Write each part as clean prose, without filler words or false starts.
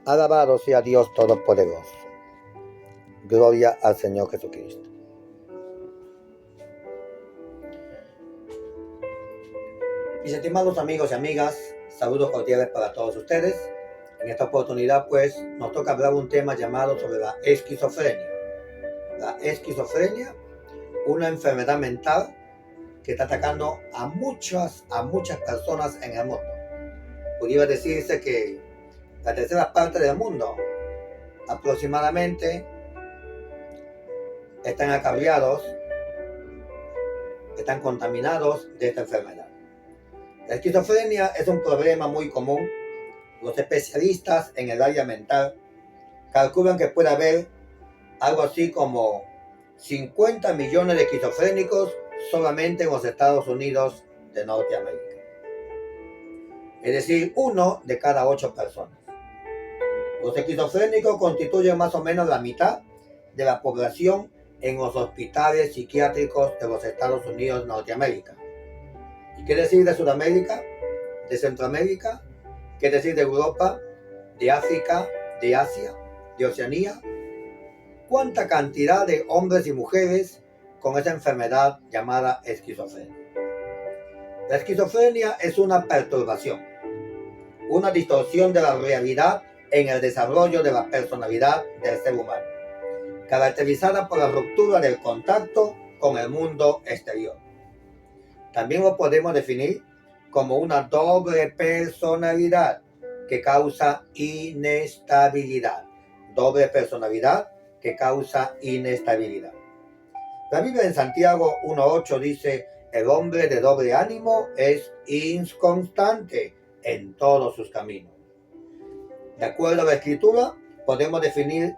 Alabado sea Dios Todopoderoso. Gloria al Señor Jesucristo. Mis estimados amigos y amigas, saludos cordiales para todos ustedes. En esta oportunidad pues nos toca hablar un tema llamado sobre la esquizofrenia. La esquizofrenia, una enfermedad mental que está atacando a muchas personas en el mundo. Pudiera decirse que la tercera parte del mundo aproximadamente están acarreados, están contaminados de esta enfermedad. La esquizofrenia es un problema muy común. Los especialistas en el área mental calculan que puede haber algo así como 50 millones de esquizofrénicos solamente en los Estados Unidos de Norteamérica. Es decir, 1 de cada 8 personas. Los esquizofrénicos constituyen más o menos la mitad de la población en los hospitales psiquiátricos de los Estados Unidos de Norteamérica. ¿Y qué decir de Sudamérica, de Centroamérica? ¿Qué decir de Europa, de África, de Asia, de Oceanía? ¿Cuánta cantidad de hombres y mujeres con esa enfermedad llamada esquizofrenia? La esquizofrenia es una perturbación, una distorsión de la realidad en el desarrollo de la personalidad del ser humano, caracterizada por la ruptura del contacto con el mundo exterior. También lo podemos definir como una doble personalidad que causa inestabilidad. Doble personalidad que causa inestabilidad. La Biblia en Santiago 1:8 dice: el hombre de doble ánimo es inconstante en todos sus caminos. De acuerdo a la Escritura, podemos definir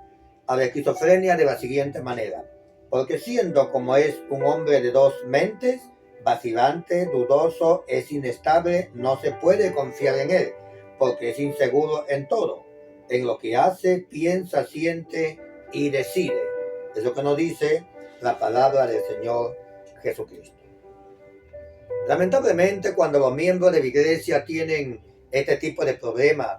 a la esquizofrenia de la siguiente manera: porque siendo como es un hombre de dos mentes, vacilante, dudoso, es inestable, no se puede confiar en él, porque es inseguro en todo, en lo que hace, piensa, siente y decide. Es lo que nos dice la palabra del Señor Jesucristo. Lamentablemente, cuando los miembros de la iglesia tienen este tipo de problemas,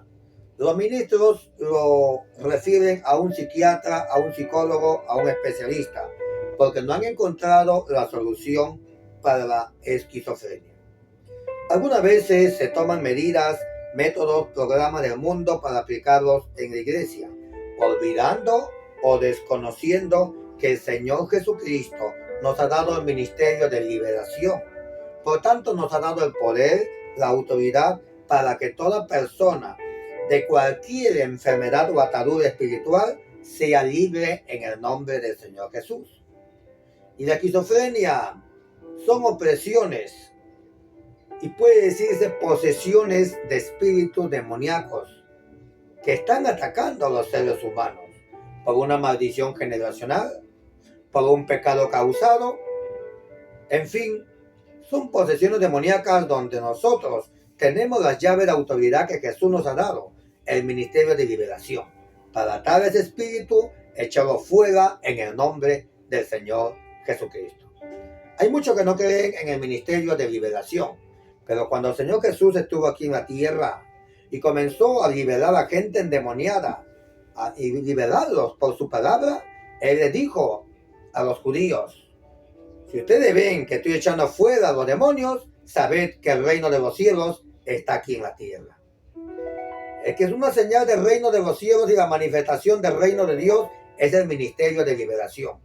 los ministros lo refieren a un psiquiatra, a un psicólogo, a un especialista, porque no han encontrado la solución para la esquizofrenia. Algunas veces se toman medidas, métodos, programas del mundo para aplicarlos en la iglesia, olvidando o desconociendo que el Señor Jesucristo nos ha dado el ministerio de liberación. Por tanto, nos ha dado el poder, la autoridad para que toda persona de cualquier enfermedad o atadura espiritual sea libre en el nombre del Señor Jesús. Y la esquizofrenia son opresiones y puede decirse posesiones de espíritus demoníacos que están atacando a los seres humanos por una maldición generacional, por un pecado causado. En fin, son posesiones demoníacas donde nosotros tenemos las llaves de autoridad que Jesús nos ha dado, el ministerio de liberación, para atar ese espíritu, echarlo fuera en el nombre del Señor Jesucristo. Hay muchos que no creen en el ministerio de liberación, pero cuando el Señor Jesús estuvo aquí en la tierra y comenzó a liberar a la gente endemoniada y liberarlos por su palabra, Él le dijo a los judíos: si ustedes ven que estoy echando fuera a los demonios, sabed que el reino de los cielos está aquí en la tierra. Es que es una señal del reino de los cielos y la manifestación del reino de Dios es el ministerio de liberación.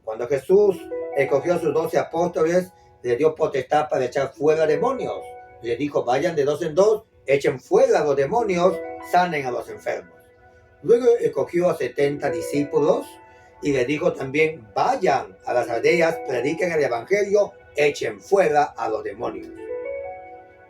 Cuando Jesús escogió a sus 12 apóstoles, le dio potestad para echar fuera demonios. Le dijo: vayan de 2 en 2, echen fuera a los demonios, sanen a los enfermos. Luego escogió a 70 discípulos y le dijo también: vayan a las aldeas, prediquen el evangelio, echen fuera a los demonios.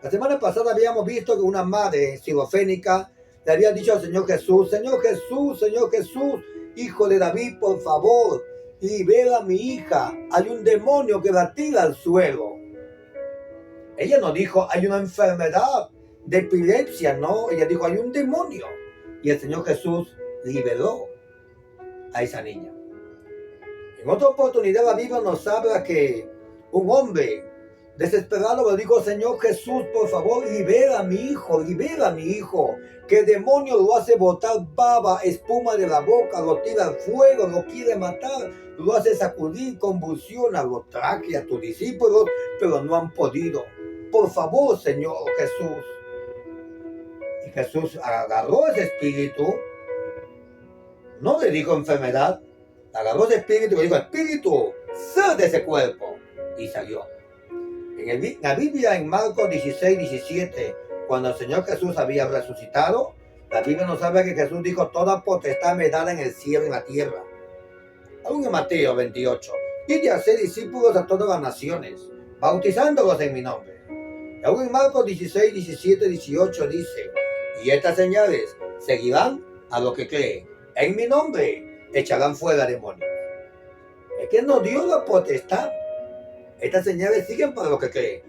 La semana pasada habíamos visto que una madre esquizofrénica le había dicho al Señor Jesús: Señor Jesús, Hijo de David, por favor, libera a mi hija, hay un demonio que la tira al suelo. Ella no dijo: hay una enfermedad de epilepsia, no, ella dijo: hay un demonio. Y el Señor Jesús liberó a esa niña. En otra oportunidad la Biblia nos habla que un hombre Desesperado le dijo: Señor Jesús, por favor, libera a mi hijo, libera a mi hijo. Que el demonio lo hace botar baba, espuma de la boca, lo tira al fuego, lo quiere matar, lo hace sacudir, convulsiona, lo traje a tus discípulos, pero no han podido. Por favor, Señor Jesús. Y Jesús agarró ese espíritu, no le dijo enfermedad, agarró ese espíritu y le dijo: espíritu, sal de ese cuerpo. Y salió. En la Biblia, en Marcos 16, 17, cuando el Señor Jesús había resucitado, la Biblia nos habla que Jesús dijo: toda potestad me dada en el cielo y en la tierra. Aún en Mateo 28, y de hacer discípulos a todas las naciones, bautizándolos en mi nombre. Y aún en Marcos 16, 17, 18 dice: y estas señales seguirán a los que creen. En mi nombre echarán fuera demonios. Es que nos dio la potestad. Estas señales siguen para los que creen.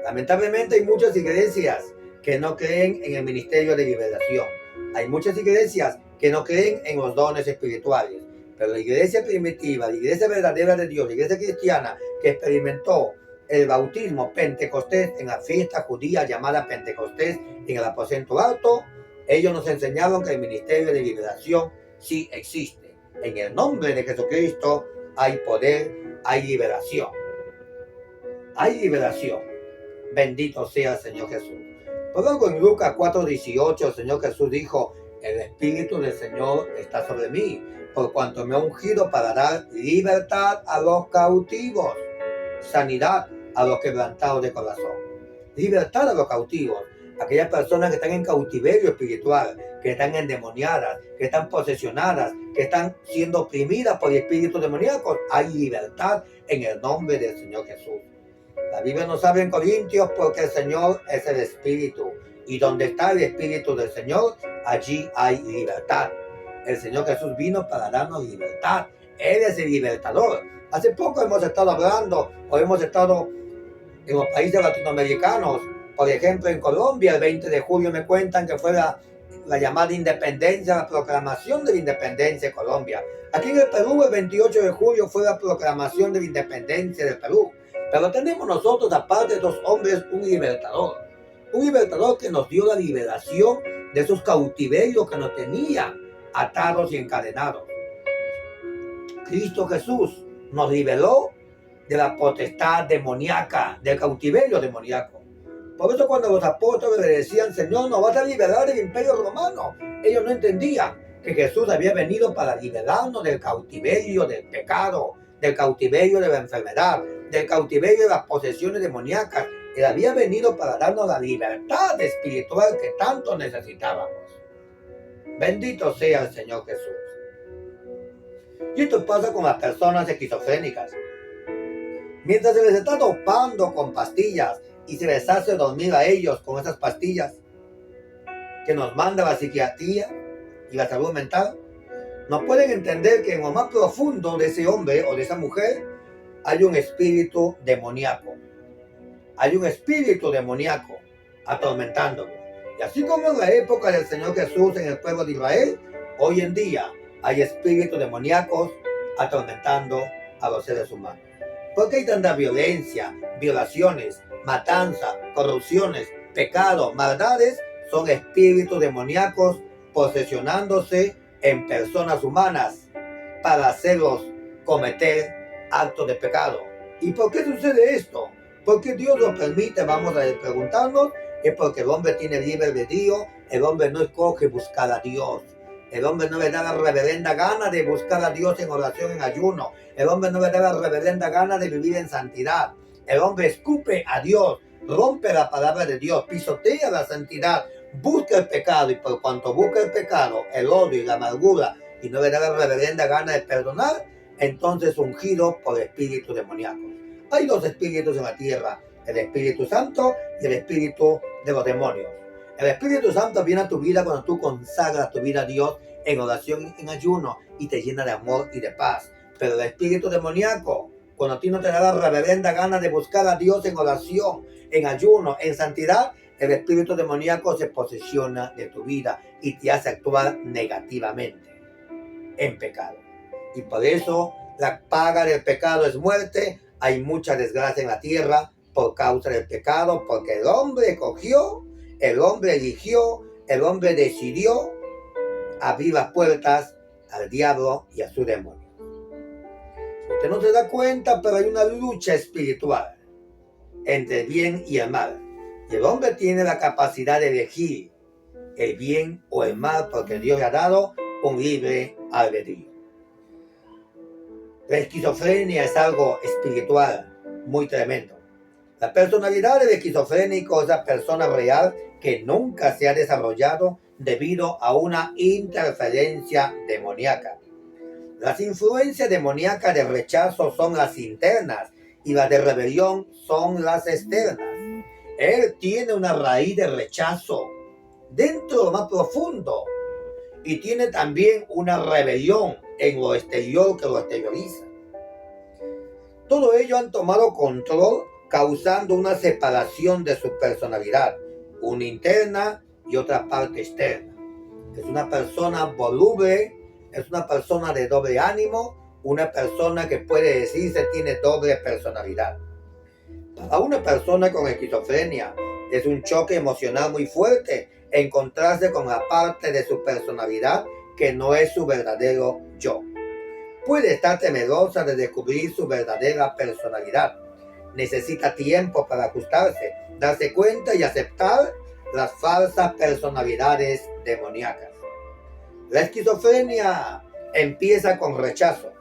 Lamentablemente hay muchas iglesias que no creen en el ministerio de liberación. Hay muchas iglesias que no creen en los dones espirituales. Pero la iglesia primitiva, la iglesia verdadera de Dios, la iglesia cristiana que experimentó el bautismo Pentecostés en la fiesta judía llamada Pentecostés en el aposento alto, ellos nos enseñaron que el ministerio de liberación sí existe. En el nombre de Jesucristo hay poder, hay liberación. Hay liberación. Bendito sea el Señor Jesús. Por algo en Lucas 4:18 el Señor Jesús dijo: el Espíritu del Señor está sobre mí, por cuanto me ha ungido para dar libertad a los cautivos, sanidad a los quebrantados de corazón. Libertad a los cautivos, aquellas personas que están en cautiverio espiritual, que están endemoniadas, que están posesionadas, que están siendo oprimidas por espíritus demoníacos. Hay libertad en el nombre del Señor Jesús. La Biblia nos habla en Corintios: porque el Señor es el Espíritu, y donde está el Espíritu del Señor, allí hay libertad. El Señor Jesús vino para darnos libertad. Él es el libertador. Hace poco hemos estado hablando, o hemos estado en los países latinoamericanos, por ejemplo en Colombia, el 20 de julio me cuentan que fue la llamada independencia, la proclamación de la independencia de Colombia. Aquí en el Perú, el 28 de julio fue la proclamación de la independencia del Perú. Pero tenemos nosotros, aparte de dos hombres, un libertador que nos dio la liberación de esos cautiverios que nos tenían atados y encadenados. Cristo Jesús nos liberó de la potestad demoníaca, del cautiverio demoníaco. Por eso cuando los apóstoles le decían: Señor, nos vas a liberar del imperio romano, ellos no entendían que Jesús había venido para liberarnos del cautiverio del pecado, del cautiverio de la enfermedad, del cautiverio de las posesiones demoníacas. Él había venido para darnos la libertad espiritual que tanto necesitábamos. Bendito sea el Señor Jesús. Y esto pasa con las personas esquizofrénicas. Mientras se les está dopando con pastillas y se les hace dormir a ellos con esas pastillas que nos manda la psiquiatría y la salud mental, no pueden entender que en lo más profundo de ese hombre o de esa mujer hay un espíritu demoníaco. Hay un espíritu demoníaco atormentándolo. Y así como en la época del Señor Jesús en el pueblo de Israel, hoy en día hay espíritus demoníacos atormentando a los seres humanos. ¿Por qué hay tanta violencia, violaciones, matanza, corrupciones, pecados, maldades? Son espíritus demoníacos posesionándose en personas humanas para hacerlos cometer actos de pecado. ¿Y por qué sucede esto? ¿Por qué Dios lo permite? Vamos a preguntarnos. Es porque el hombre tiene libre albedrío, el hombre no escoge buscar a Dios. El hombre no le da la reverenda gana de buscar a Dios en oración, en ayuno. El hombre no le da la reverenda gana de vivir en santidad. El hombre escupe a Dios, rompe la palabra de Dios, pisotea la santidad, busca el pecado, y por cuanto busca el pecado, el odio y la amargura, y no le da la reverenda gana de perdonar, entonces ungido por espíritus demoníacos. Hay dos espíritus en la tierra: el Espíritu Santo y el espíritu de los demonios. El Espíritu Santo viene a tu vida cuando tú consagras tu vida a Dios en oración, en ayuno, y te llena de amor y de paz. Pero el espíritu demoníaco, cuando a ti no te da la reverenda gana de buscar a Dios en oración, en ayuno, en santidad, el espíritu demoníaco se posesiona de tu vida y te hace actuar negativamente en pecado. Y por eso la paga del pecado es muerte. Hay mucha desgracia en la tierra por causa del pecado, porque el hombre cogió, el hombre eligió, el hombre decidió abrir las puertas al diablo y a su demonio. Usted no se da cuenta, pero hay una lucha espiritual entre el bien y el mal. Y el hombre tiene la capacidad de elegir el bien o el mal porque Dios le ha dado un libre albedrío. La esquizofrenia es algo espiritual muy tremendo. La personalidad del esquizofrénico es la persona real que nunca se ha desarrollado debido a una interferencia demoníaca. Las influencias demoníacas de rechazo son las internas y las de rebelión son las externas. Él tiene una raíz de rechazo dentro de lo más profundo y tiene también una rebelión en lo exterior que lo exterioriza. Todo ello han tomado control, causando una separación de su personalidad, una interna y otra parte externa. Es una persona voluble, es una persona de doble ánimo, una persona que puede decirse tiene doble personalidad. Para una persona con esquizofrenia es un choque emocional muy fuerte encontrarse con la parte de su personalidad que no es su verdadero yo. Puede estar temerosa de descubrir su verdadera personalidad. Necesita tiempo para ajustarse, darse cuenta y aceptar las falsas personalidades demoníacas. La esquizofrenia empieza con rechazo,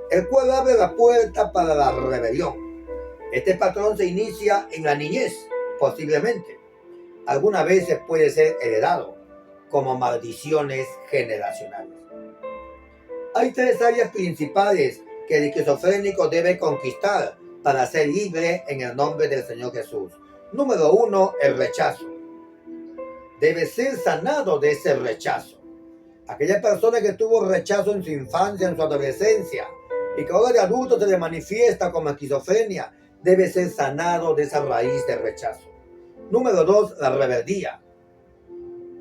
el cual abre la puerta para la rebelión. Este patrón se inicia en la niñez, posiblemente. Algunas veces puede ser heredado, como maldiciones generacionales. Hay tres áreas principales que el esquizofrénico debe conquistar para ser libre en el nombre del Señor Jesús. Número 1, el rechazo. Debe ser sanado de ese rechazo. Aquella persona que tuvo rechazo en su infancia, en su adolescencia, y que ahora de adulto se le manifiesta como esquizofrenia, debe ser sanado de esa raíz de rechazo. Número 2, la rebeldía.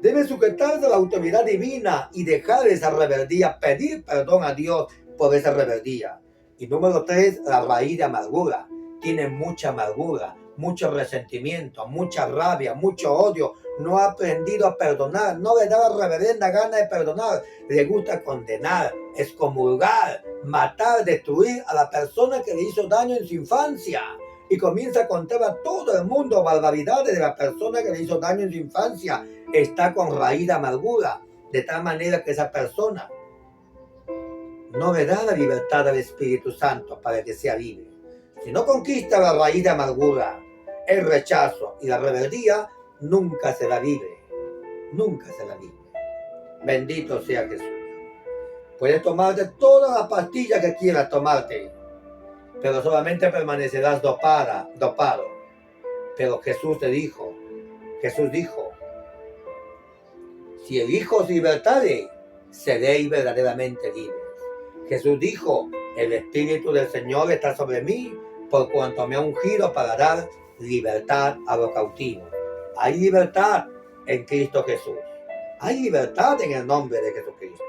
Debe sujetarse a la autoridad divina y dejar esa rebeldía, pedir perdón a Dios por esa rebeldía. Y número 3, la raíz de amargura. Tiene mucha amargura, mucho resentimiento, mucha rabia, mucho odio. No ha aprendido a perdonar, no le da la reverenda gana de perdonar. Le gusta condenar, excomulgar, matar, destruir a la persona que le hizo daño en su infancia. Y comienza a contar a todo el mundo barbaridades de la persona que le hizo daño en su infancia. Está con raíz de amargura, de tal manera que esa persona no le da la libertad al Espíritu Santo para que sea libre. Si no conquista la raíz de amargura, el rechazo y la rebeldía, nunca será libre. Nunca será libre. Bendito sea Jesús. Puedes tomarte todas las pastillas que quieras tomarte, pero solamente permanecerás dopado. Pero Jesús dijo, si el Hijo os libertare, seréis verdaderamente libres. Jesús dijo, el Espíritu del Señor está sobre mí, por cuanto me ha ungido para dar libertad a los cautivos. Hay libertad en Cristo Jesús. Hay libertad en el nombre de Jesucristo.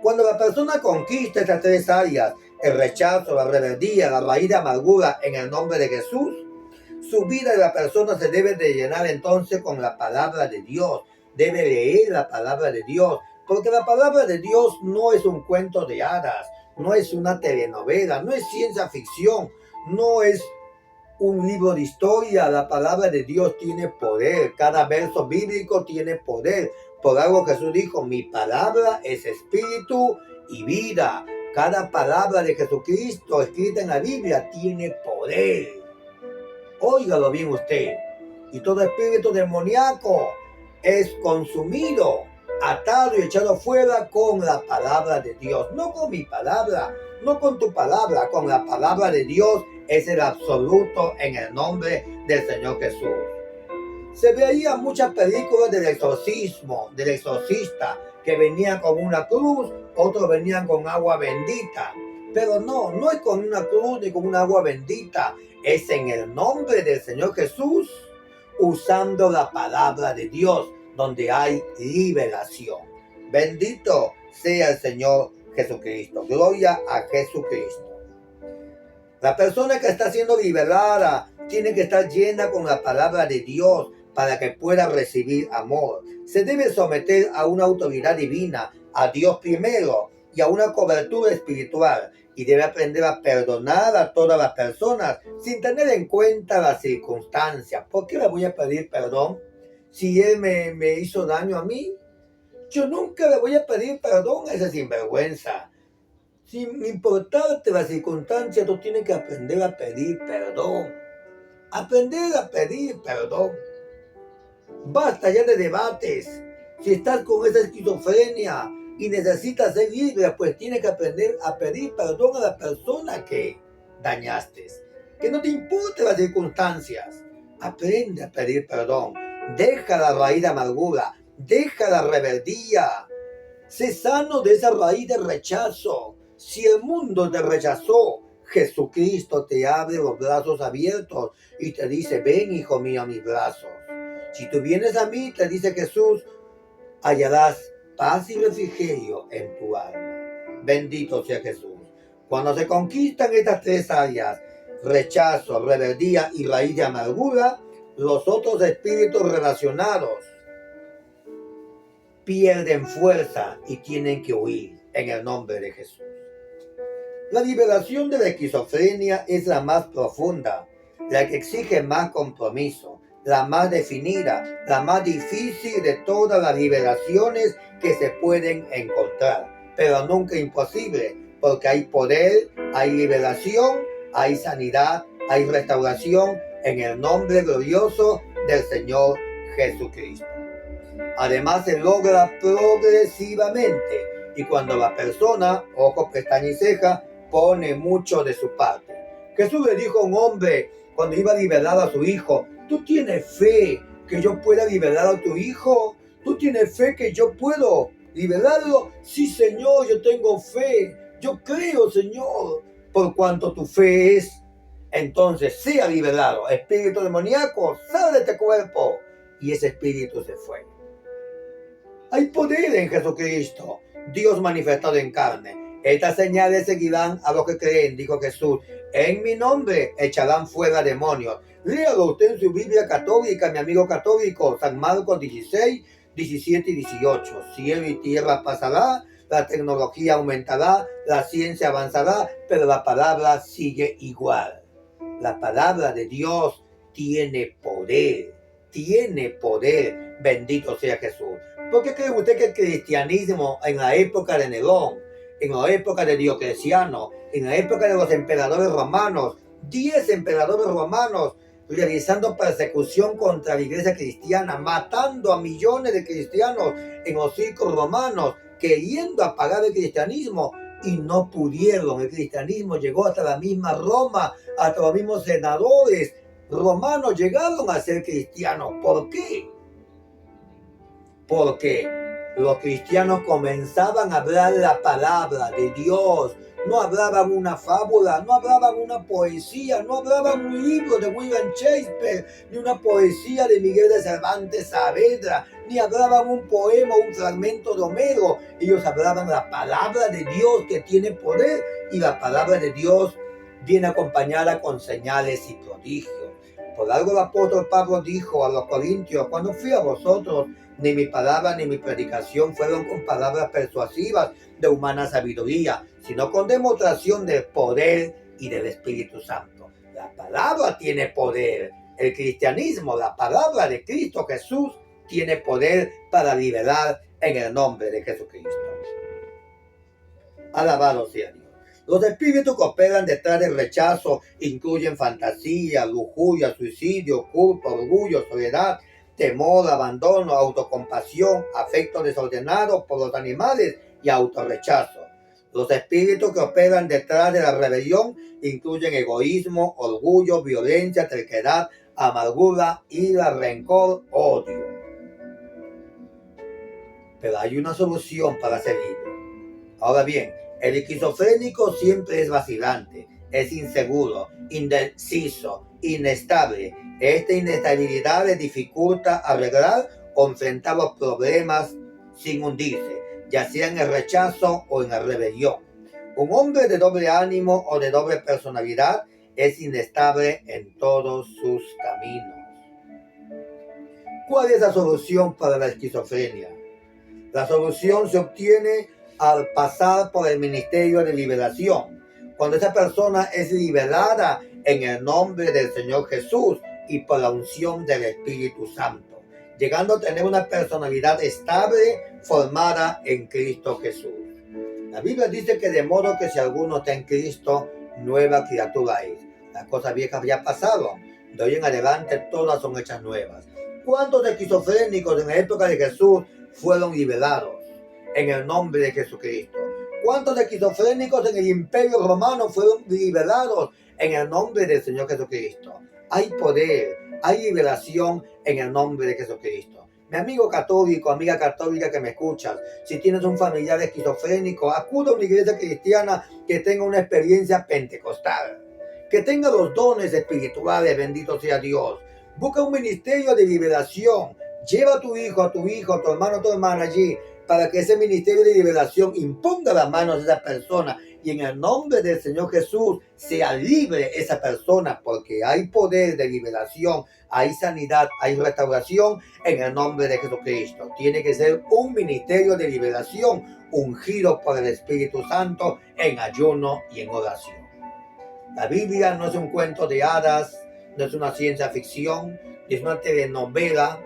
Cuando la persona conquista estas tres áreas, el rechazo, la rebeldía, la raíz de amargura en el nombre de Jesús, su vida de la persona se debe de llenar entonces con la palabra de Dios. Debe leer la palabra de Dios, porque la palabra de Dios no es un cuento de hadas, no es una telenovela, no es ciencia ficción, no es un libro de historia. La palabra de Dios tiene poder, cada verso bíblico tiene poder. Por algo Jesús dijo, mi palabra es espíritu y vida. Cada palabra de Jesucristo escrita en la Biblia tiene poder. Óigalo bien usted. Y todo espíritu demoníaco es consumido, atado y echado fuera con la palabra de Dios. No con mi palabra, no con tu palabra, con la palabra de Dios es el absoluto en el nombre del Señor Jesús. Se veían muchas películas del exorcismo, del exorcista, que venían con una cruz, otros venían con agua bendita. Pero no es con una cruz ni con una agua bendita. Es en el nombre del Señor Jesús, usando la palabra de Dios, donde hay liberación. Bendito sea el Señor Jesucristo. Gloria a Jesucristo. La persona que está siendo liberada tiene que estar llena con la palabra de Dios para que pueda recibir amor. Se debe someter a una autoridad divina, a Dios primero y a una cobertura espiritual. Y debe aprender a perdonar a todas las personas sin tener en cuenta las circunstancias. ¿Por qué le voy a pedir perdón si él me hizo daño a mí? Yo nunca le voy a pedir perdón a ese sinvergüenza. Sin importarte las circunstancias, tú tienes que aprender a pedir perdón. Aprender a pedir perdón. Basta ya de debates. Si estás con esa esquizofrenia y necesitas ser libre, pues tienes que aprender a pedir perdón a la persona que dañaste. Que no te importen las circunstancias. Aprende a pedir perdón. Deja la raíz de amargura. Deja la rebeldía. Sé sano de esa raíz de rechazo. Si el mundo te rechazó, Jesucristo te abre los brazos abiertos y te dice, ven hijo mío a mis brazos. Si tú vienes a mí, te dice Jesús, hallarás paz y refrigerio en tu alma. Bendito sea Jesús. Cuando se conquistan estas tres áreas, rechazo, rebeldía y raíz de amargura, los otros espíritus relacionados pierden fuerza y tienen que huir en el nombre de Jesús. La liberación de la esquizofrenia es la más profunda, la que exige más compromiso, la más definida, la más difícil de todas las liberaciones que se pueden encontrar, pero nunca imposible, porque hay poder, hay liberación, hay sanidad, hay restauración en el nombre glorioso del Señor Jesucristo. Además se logra progresivamente y cuando la persona, ojo, pestaña y ceja, pone mucho de su parte. Jesús le dijo a un hombre cuando iba a liberar a su hijo, ¿tú tienes fe que yo pueda liberar a tu hijo? ¿Tú tienes fe que yo puedo liberarlo? Sí, Señor, yo tengo fe. Yo creo, Señor, por cuanto tu fe es. Entonces, sea liberado. Espíritu demoníaco, sal de este cuerpo. Y ese espíritu se fue. Hay poder en Jesucristo, Dios manifestado en carne. Estas señales seguirán a los que creen, dijo Jesús. En mi nombre echarán fuera demonios. Léalo usted en su Biblia católica, mi amigo católico, San Marcos 16, 17 y 18. Cielo y tierra pasará, la tecnología aumentará, la ciencia avanzará, pero la palabra sigue igual. La palabra de Dios tiene poder. Tiene poder. Bendito sea Jesús. ¿Por qué cree usted que el cristianismo en la época de Nerón, en la época de Diocleciano, en la época de los emperadores romanos, 10 emperadores romanos realizando persecución contra la iglesia cristiana, matando a millones de cristianos en los circos romanos, queriendo apagar el cristianismo y no pudieron? El cristianismo llegó hasta la misma Roma, hasta los mismos senadores romanos llegaron a ser cristianos. ¿Por qué? Porque los cristianos comenzaban a hablar la palabra de Dios. No hablaban una fábula, no hablaban una poesía, no hablaban un libro de William Shakespeare, ni una poesía de Miguel de Cervantes Saavedra, ni hablaban un poema, un fragmento de Homero. Ellos hablaban la palabra de Dios que tiene poder, y la palabra de Dios viene acompañada con señales y prodigios. Por algo el apóstol Pablo dijo a los corintios, cuando fui a vosotros, ni mi palabra ni mi predicación fueron con palabras persuasivas de humana sabiduría, sino con demostración del poder y del Espíritu Santo. La palabra tiene poder. El cristianismo, la palabra de Cristo Jesús, tiene poder para liberar en el nombre de Jesucristo. Alabado sea Dios. Los espíritus que operan detrás del rechazo incluyen fantasía, lujuria, suicidio, culpa, orgullo, soledad, temor, abandono, autocompasión, afecto desordenado por los animales y autorrechazo. Los espíritus que operan detrás de la rebelión incluyen egoísmo, orgullo, violencia, terquedad, amargura, ira, rencor, odio. Pero hay una solución para ser libre. Ahora bien, el esquizofrénico siempre es vacilante, es inseguro, indeciso, inestable. Esta inestabilidad le dificulta arreglar o enfrentar los problemas sin hundirse, ya sea en el rechazo o en la rebelión. Un hombre de doble ánimo o de doble personalidad es inestable en todos sus caminos. ¿Cuál es la solución para la esquizofrenia? La solución se obtiene al pasar por el ministerio de liberación. Cuando esa persona es liberada en el nombre del Señor Jesús y por la unción del Espíritu Santo, llegando a tener una personalidad estable formada en Cristo Jesús. La Biblia dice que de modo que si alguno está en Cristo, nueva criatura es. Las cosas viejas ya pasaron, de hoy en adelante todas son hechas nuevas. ¿Cuántos esquizofrénicos en la época de Jesús fueron liberados en el nombre de Jesucristo? ¿Cuántos esquizofrénicos en el Imperio Romano fueron liberados en el nombre del Señor Jesucristo? Hay poder, hay liberación en el nombre de Jesucristo. Mi amigo católico, amiga católica que me escuchas, si tienes un familiar esquizofrénico, acude a una iglesia cristiana que tenga una experiencia pentecostal, que tenga los dones espirituales, bendito sea Dios. Busca un ministerio de liberación. Lleva a tu hijo, a tu hermano, a tu hermana allí, para que ese ministerio de liberación imponga las manos de esa persona y en el nombre del Señor Jesús sea libre esa persona, porque hay poder de liberación, hay sanidad, hay restauración en el nombre de Jesucristo. Tiene que ser un ministerio de liberación ungido por el Espíritu Santo en ayuno y en oración. La Biblia no es un cuento de hadas, no es una ciencia ficción, es una telenovela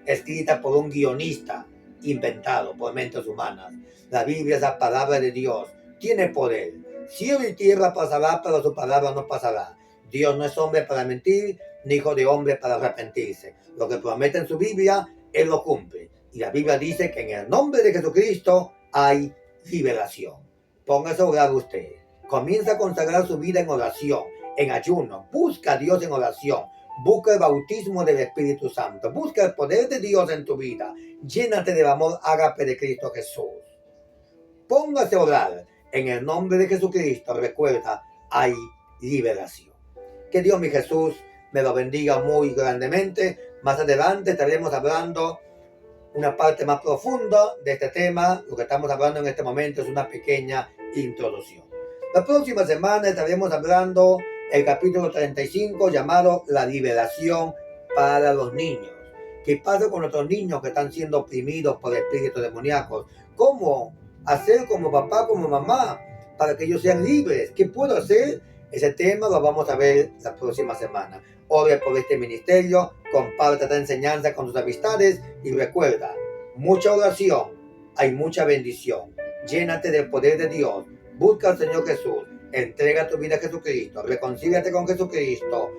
escrita por un guionista inventado por mentes humanas. La Biblia es la palabra de Dios, tiene poder. Cielo y tierra pasará, pero su palabra no pasará. Dios no es hombre para mentir, ni hijo de hombre para arrepentirse. Lo que promete en su Biblia, Él lo cumple. Y la Biblia dice que en el nombre de Jesucristo hay liberación. Póngase a orar usted. Comienza a consagrar su vida en oración, en ayuno. Busca a Dios en oración. Busca el bautismo del Espíritu Santo. Busca el poder de Dios en tu vida. Llénate del amor ágape de Cristo Jesús. Póngase a orar. En el nombre de Jesucristo, recuerda, hay liberación. Que Dios, mi Jesús, me lo bendiga muy grandemente. Más adelante estaremos hablando una parte más profunda de este tema. Lo que estamos hablando en este momento es una pequeña introducción. La próxima semana estaremos hablando el capítulo 35 llamado La liberación para los niños. ¿Qué pasa con nuestros niños que están siendo oprimidos por espíritus demoníacos? ¿Cómo hacer como papá, como mamá, para que ellos sean libres? ¿Qué puedo hacer? Ese tema lo vamos a ver la próxima semana. Ore por este ministerio, comparte esta enseñanza con tus amistades y recuerda, mucha oración, hay mucha bendición. Llénate del poder de Dios, busca al Señor Jesús, entrega tu vida a Jesucristo, reconcíliate con Jesucristo.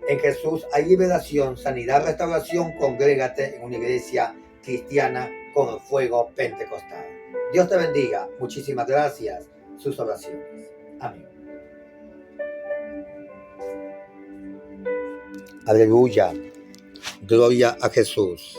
En Jesús hay liberación, sanidad, restauración. Congrégate en una iglesia cristiana con el fuego pentecostal. Dios te bendiga. Muchísimas gracias. Sus oraciones. Amén. Aleluya. Gloria a Jesús.